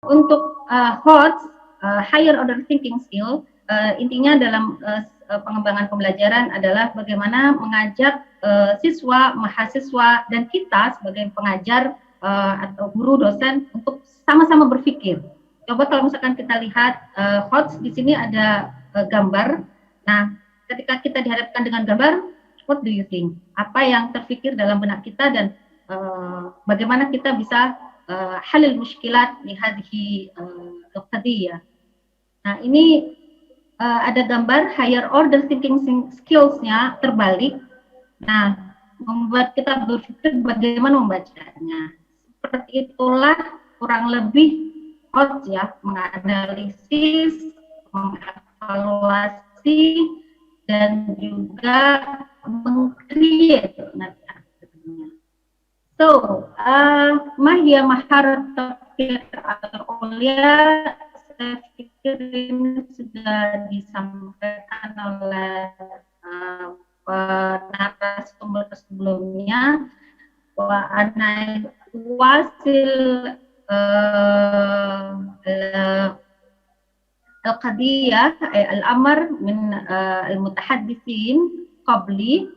Untuk HOTS, Higher Order Thinking Skill, intinya dalam pengembangan pembelajaran adalah bagaimana mengajak siswa, mahasiswa, dan kita sebagai pengajar atau guru dosen untuk sama-sama berpikir. Coba kalau misalkan kita lihat HOTS di sini ada gambar. Nah, ketika kita dihadapkan dengan gambar, what do you think? Apa yang terpikir dalam benak kita dan bagaimana kita bisa halil muskilat di hadhi al-qadiyah. Nah, ini ada gambar higher order thinking skills-nya terbalik. Nah, membuat kita berpikir bagaimana membacanya. Seperti itulah kurang lebih HOTS ya, menganalisis, mengevaluasi, dan juga meng-create. So, mahia maharat tafkir al-ulia, saya pikir ini sudah disampaikan oleh narasumber sebelumnya, bahwa anak wasil al-qadiyah, al-amr min al-mutahaddithin qabli.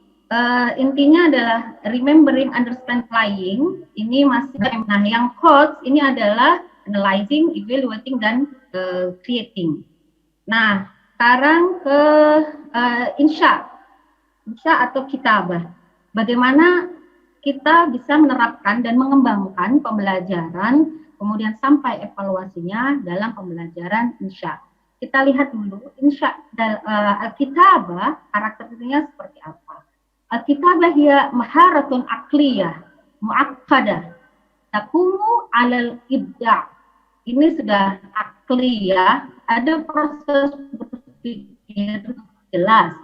Intinya adalah remembering, understand, flying. Ini masih, nah yang HOTS ini adalah analyzing, evaluating, dan creating. Nah, sekarang ke insya atau kitabah. Bagaimana kita bisa menerapkan dan mengembangkan pembelajaran, kemudian sampai evaluasinya dalam pembelajaran insya. Kita lihat dulu insya al-kitabah karakteristiknya seperti apa. Al-kitabah hiya maharatun aqliyah mu'aqqadah taqumu 'alal ibda'. Ini sudah aqliyah, ada proses berpikir jelas.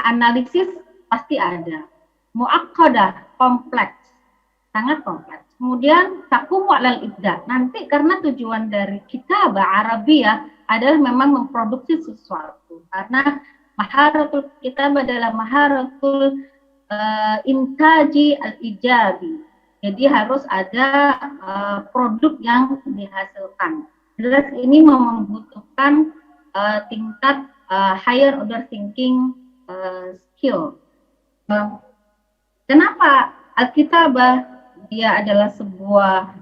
Analisis pasti ada. Mu'aqqadah, kompleks, sangat kompleks. Kemudian taqumu 'alal ibda'. Nanti karena tujuan dari kitabah Arabiyah adalah memang memproduksi sesuatu. Karena maharatul kitab adalah maharatul intaji al-ijabi. Jadi harus ada produk yang dihasilkan. Jelas ini membutuhkan tingkat higher order thinking skill. Kenapa al-kitabah dia adalah sebuah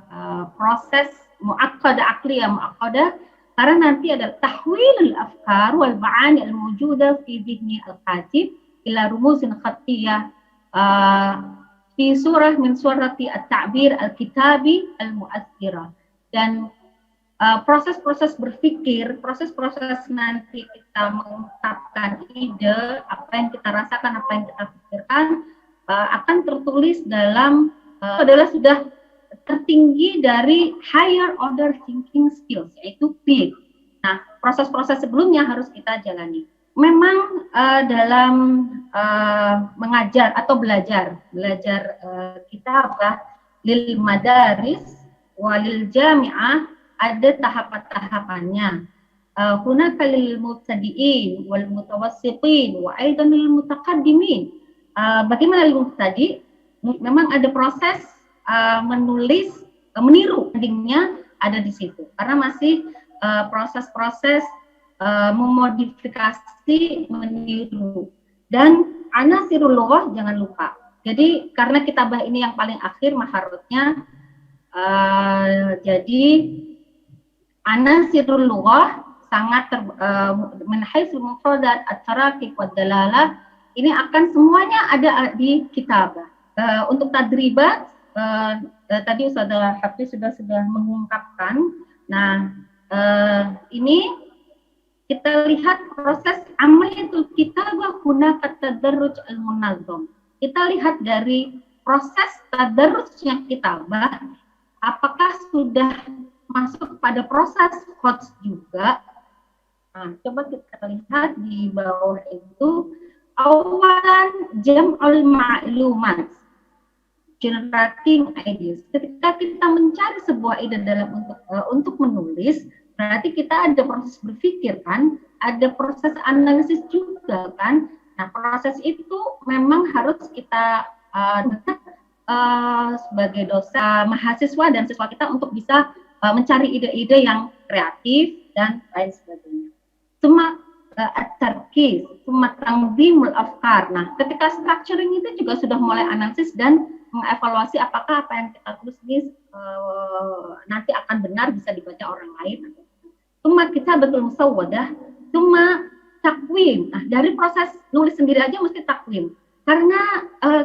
proses mu'aqqadah, akliyah mu'aqqadah? Karena nanti ada tahwil al-afkar wal ma'ani al-mawjudah fi dhihni al-khatib ila rumuzin khattiyah fi surah min surati at-ta'bir al-kitabi al-mu'athirah. Dan proses-proses berpikir, proses-proses nanti kita mengungkapkan ide, apa yang kita rasakan, apa yang kita pikirkan, akan tertulis dalam adalah sudah tertinggi dari higher order thinking skills, yaitu PIK. Nah, proses-proses sebelumnya harus kita jalani. Memang dalam mengajar atau belajar kitabah lil madaris walil jami'ah ada tahapan-tahapannya. Hunaka lil mubtadi'in wal mutawassitin wa aidan lil mutaqaddimin. Bagaimana lil mubtadi'? Memang ada proses menulis, meniru, endingnya ada di situ. Karena masih proses-proses memodifikasi, meniru. Dan anasirul lughah jangan lupa. Jadi karena kitabah ini yang paling akhir maharotnya, jadi anasirul lughah sangat min haitsul mufradat at-tarakib wad dalalah ini akan semuanya ada di kitabah. Untuk tadribat tadi Ustazah Hafiz sudah mengungkapkan. Nah, ini kita lihat proses amaliyatul kitabah hunaka tadarruj al-munazzam. Kita lihat dari proses tadarrujnya kitabah, apakah sudah masuk pada proses HOTS juga. Nah, coba kita lihat di bawah itu. Awalan jam'ul ma'lumat, generating ideas. Ketika kita mencari sebuah ide dalam untuk menulis, berarti kita ada proses berpikir kan, ada proses analisis juga kan. Nah, proses itu memang harus kita sebagai dosen, mahasiswa dan siswa kita untuk bisa mencari ide-ide yang kreatif dan lain sebagainya. Cuma at-tarkiz, cuma tangdimul afkar. Nah, ketika structuring itu juga sudah mulai analisis dan mengevaluasi apakah apa yang kita tulis ini nanti akan benar bisa dibaca orang lain. Cuma kita betul musawwadah, cuma takwim. Nah, dari proses nulis sendiri aja mesti takwim. Karena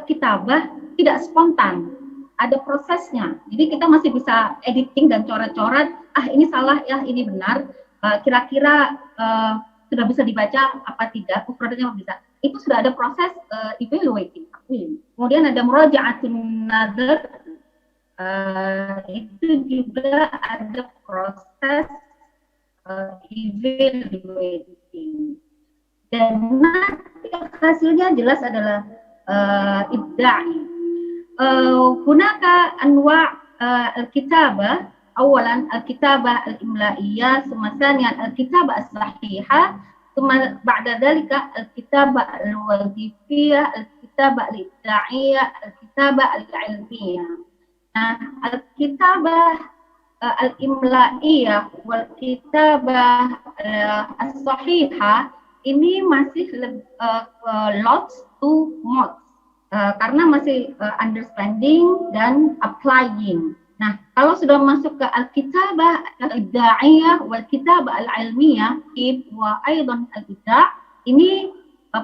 kitabah tidak spontan, ada prosesnya. Jadi kita masih bisa editing dan coret-coret, ini salah ya, ini benar. Kira-kira sudah bisa dibaca apa tidak, ukurannya bisa. Itu sudah ada proses evaluating, takwim. Kemudian ada murajaatun nazar, itu juga ada proses evaluating. Dan nanti hasilnya jelas adalah ibda'i. Hunaka anwa' al-kitabah, awalan al-kitabah al-imla'iyah, thumma thaniyan al-kitabah as-sahihah, thumma ba'da dhalika al-kitabah al-wazifiyah, al-kitabah al-ibda'iyah, al-kitabah al-ilmiyah. Nah, al-kitabah al-imla'iyah wal kitabah as-sahihah ini masih lots to mods karena masih understanding dan applying. Nah, kalau sudah masuk ke al-kitabah al-ibda'iyah wal kitabah al-ilmiyah wa aidan al-ibda', ini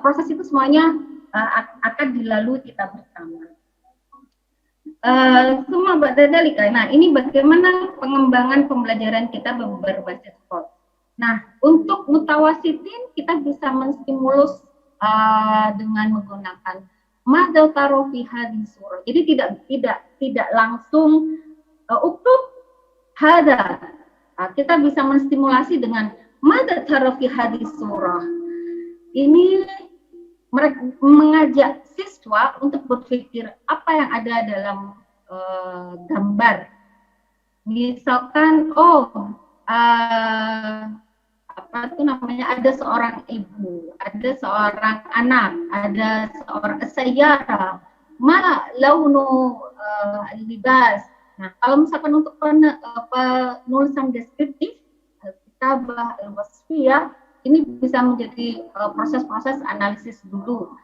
proses itu semuanya akan dilalui kita bersama. Semua berdalika. Nah, ini bagaimana pengembangan pembelajaran kita berbasis kod. Nah, untuk mutawasitin kita bisa menstimulus dengan menggunakan madza taru fi hadis surah. Jadi tidak langsung uktub hada. Kita bisa menstimulasi dengan madza taru fi hadis surah. Ini mereka mengajak siswa untuk berpikir apa yang ada dalam gambar. Misalkan, apa itu namanya, ada seorang ibu, ada seorang anak, ada seorang sayyara, ma launu libas. Nah, kalau misalkan untuk penulisan deskriptif, kitabah al-wasfiyah, ini bisa menjadi proses-proses analisis dulu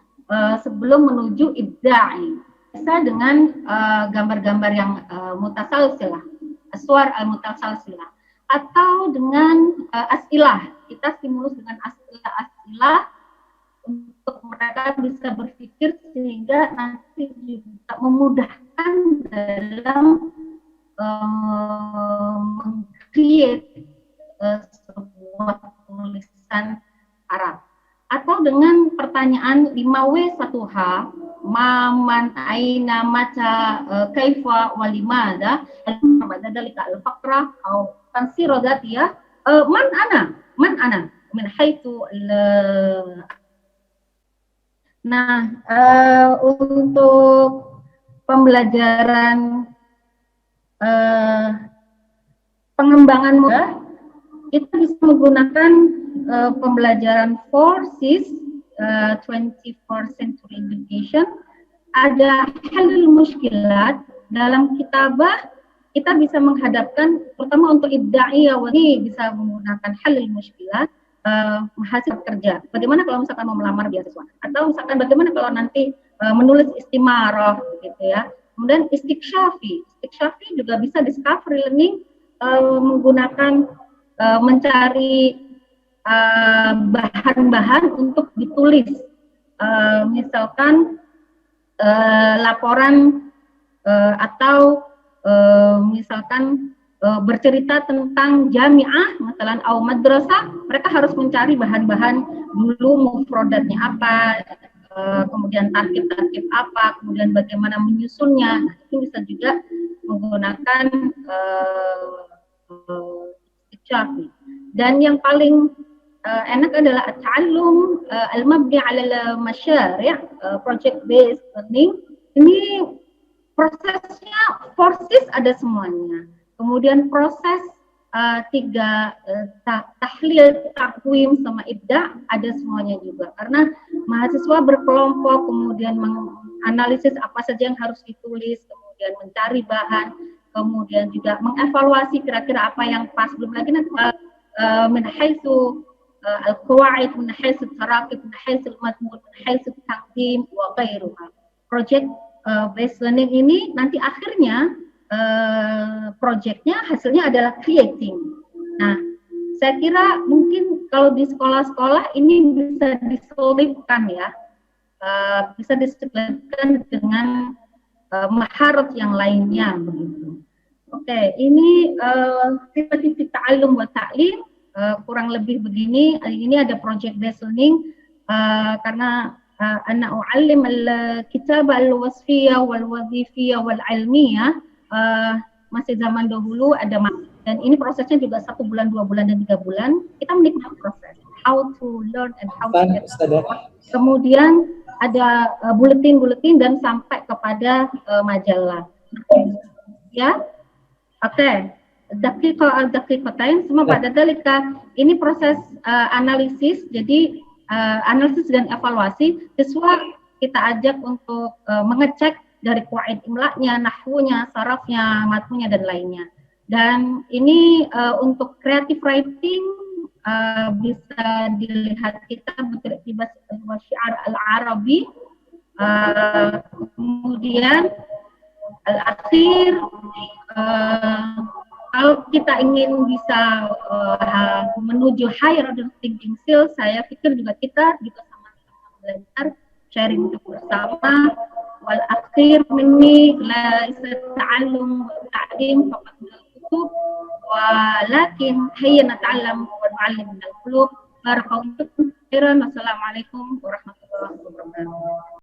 sebelum menuju ibda'i. Bisa dengan gambar-gambar yang mutasalsilah, aswar al-mutasalsilah, atau dengan asilah. Kita stimulus dengan asilah untuk mereka bisa berpikir sehingga nanti juga memudahkan dalam meng-create sebuah tulisan Arab. Atau dengan pertanyaan 5W1H, man, aina, mata, kaifa, walimada, dalika al-faqrah, atau tansiro datiyah, man ana, min haitsu. Nah, untuk pembelajaran pengembangan mudah, kita bisa menggunakan pembelajaran 4Cs, 21st Century Education. Ada halul muskilat dalam kitabah, kita bisa menghadapkan, terutama untuk ibda'iyah, ini bisa menggunakan halul muskilat, mahasiswa kerja. Bagaimana kalau misalkan mau melamar beasiswa? Atau misalkan bagaimana kalau nanti menulis istimarah, gitu ya. Kemudian istiksyafi juga bisa discovery learning, menggunakan mencari bahan-bahan untuk ditulis, misalkan laporan atau misalkan bercerita tentang jamiah, misalkan atau madrasah, mereka harus mencari bahan-bahan dulu, mufrodatnya apa, kemudian tarkib apa, kemudian bagaimana menyusunnya. Nah, itu bisa juga menggunakan istiqsyafi. Dan yang paling enak adalah at-ta'allum al-mabni 'ala al-masyari', project based learning. Ini prosesnya 4Cs ada semuanya. Kemudian proses tahlil, takwim sama ibda ada semuanya juga. Karena mahasiswa berkelompok, kemudian analisis apa saja yang harus ditulis, kemudian mencari bahan, kemudian juga mengevaluasi kira-kira apa yang pas, belum lagi nanti min haitsu al-qawaid, min haitsu tarakib, min haitsu al-madmun, min haitsu taqdim wa ghairuha. Project based learning ini nanti akhirnya projectnya hasilnya adalah creating. Nah, saya kira mungkin kalau di sekolah-sekolah ini bisa diselipkan ya, bisa diselipkan dengan maharat yang lainnya begitu. Oke, ini tipe-tipe ta'allum wa ta'lim kurang lebih begini. Ini ada project based learning karena ana u'allim al-kitabah al-wasfiyah wal-wadhifiyah wal-ilmiyah. Masih zaman dahulu ada, dan ini prosesnya juga 1 bulan, 2 bulan, dan 3 bulan. Kita menikmati proses how to learn and how to get. Kemudian ada buletin-buletin dan sampai kepada majalah. Ya, oke. Daqiqatain semua pada dalika. Ini proses analisis. Jadi analisis dan evaluasi siswa kita ajak untuk mengecek dari qawaid imla'nya, nahwunya, sarafnya, matmunya, dan lainnya. Dan ini untuk creative writing bisa dilihat kita berktibas syiar al-Arabi, kemudian al-akhir. Kalau kita ingin bisa menuju higher order thinking skills, saya pikir juga kita juga sama-sama belajar, sharing bersama. Wal-akhir minni la ta'allum wa ta'lim faqat min al-kutub walakin hayya nata'allam wa nu'allim min al-qulub. Barakallahu fiikum. Wassalamualaikum warahmatullahi wabarakatuh.